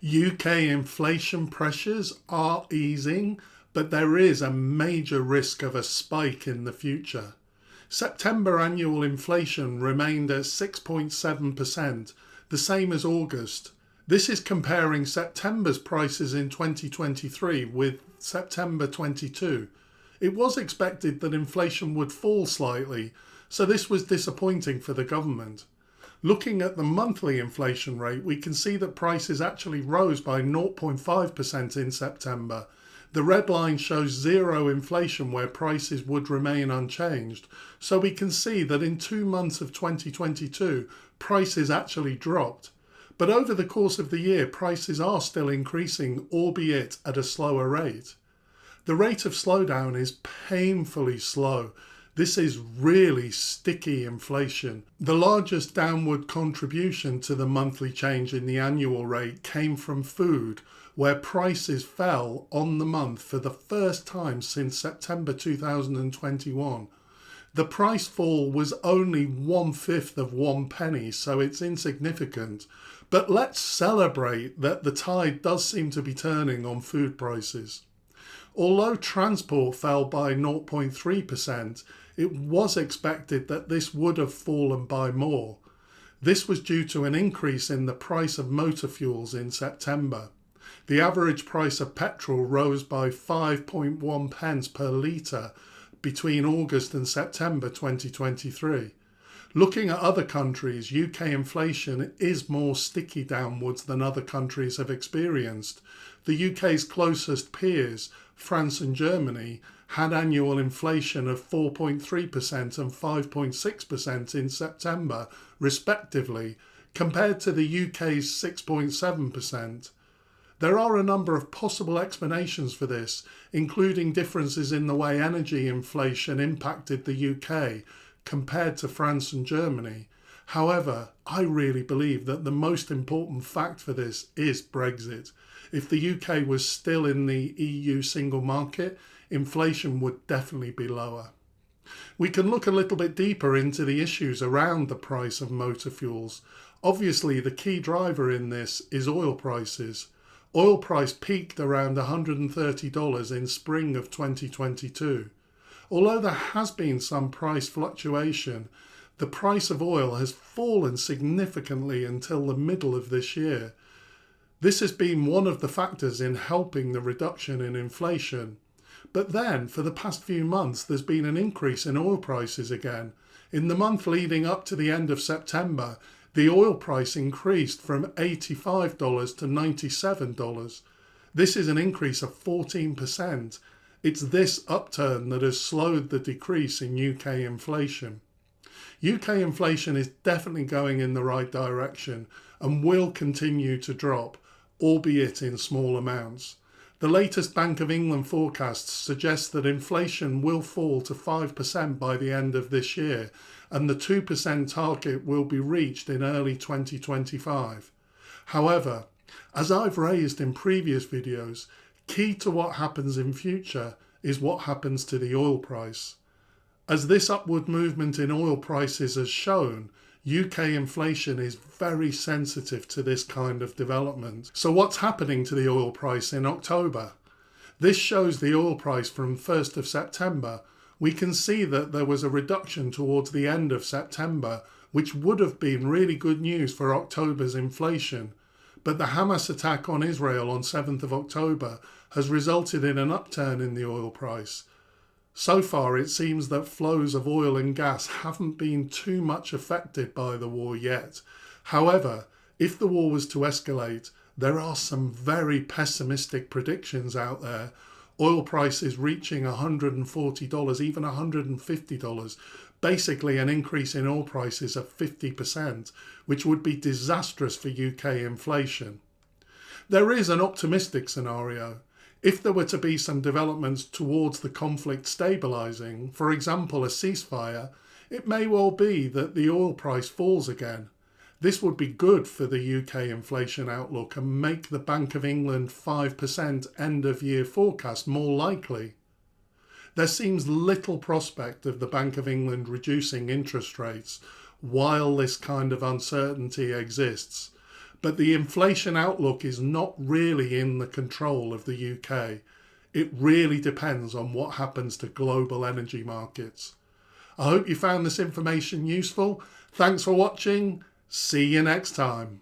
UK inflation pressures are easing, but there is a major risk of a spike in the future. September annual inflation remained at 6.7%, the same as August. This is comparing September's prices in 2023 with September 22. It was expected that inflation would fall slightly, so this was disappointing for the government. Looking at the monthly inflation rate, we can see that prices actually rose by 0.5% in September. The red line shows zero inflation where prices would remain unchanged. So we can see that in 2 months of 2022, prices actually dropped. But over the course of the year, prices are still increasing, albeit at a slower rate. The rate of slowdown is painfully slow. This is really sticky inflation. The largest downward contribution to the monthly change in the annual rate came from food, where prices fell on the month for the first time since September 2021. The price fall was only 1/5 of 1 penny, so it's insignificant. But let's celebrate that the tide does seem to be turning on food prices. Although transport fell by 0.3%, it was expected that this would have fallen by more. This was due to an increase in the price of motor fuels in September. The average price of petrol rose by 5.1 pence per litre between August and September 2023. Looking at other countries, UK inflation is more sticky downwards than other countries have experienced. The UK's closest peers, France and Germany, had annual inflation of 4.3% and 5.6% in September, respectively, compared to the UK's 6.7%. There are a number of possible explanations for this, including differences in the way energy inflation impacted the UK compared to France and Germany. However, I really believe that the most important fact for this is Brexit. If the UK was still in the EU single market, inflation would definitely be lower. We can look a little bit deeper into the issues around the price of motor fuels. Obviously, the key driver in this is oil prices. Oil price peaked around $130 in spring of 2022. Although there has been some price fluctuation, the price of oil has fallen significantly until the middle of this year. This has been one of the factors in helping the reduction in inflation. But then, for the past few months, there's been an increase in oil prices again. In the month leading up to the end of September, the oil price increased from $85 to $97. This is an increase of 14%. It's this upturn that has slowed the decrease in UK inflation. UK inflation is definitely going in the right direction and will continue to drop, albeit in small amounts. The latest Bank of England forecasts suggest that inflation will fall to 5% by the end of this year, and the 2% target will be reached in early 2025. However, as I've raised in previous videos, key to what happens in future is what happens to the oil price. As this upward movement in oil prices has shown, UK inflation is very sensitive to this kind of development. So what's happening to the oil price in October? This shows the oil price from 1st of September. We can see that there was a reduction towards the end of September, which would have been really good news for October's inflation. But the Hamas attack on Israel on 7th of October has resulted in an upturn in the oil price. So far, it seems that flows of oil and gas haven't been too much affected by the war yet. However, if the war was to escalate, there are some very pessimistic predictions out there. Oil prices reaching $140, even $150, basically an increase in oil prices of 50%, which would be disastrous for UK inflation. There is an optimistic scenario. If there were to be some developments towards the conflict stabilising, for example a ceasefire, it may well be that the oil price falls again. This would be good for the UK inflation outlook and make the Bank of England 5% end-of-year forecast more likely. There seems little prospect of the Bank of England reducing interest rates while this kind of uncertainty exists. but the inflation outlook is not really in the control of the UK. It really depends on what happens to global energy markets. I hope you found this information useful. Thanks for watching. See you next time.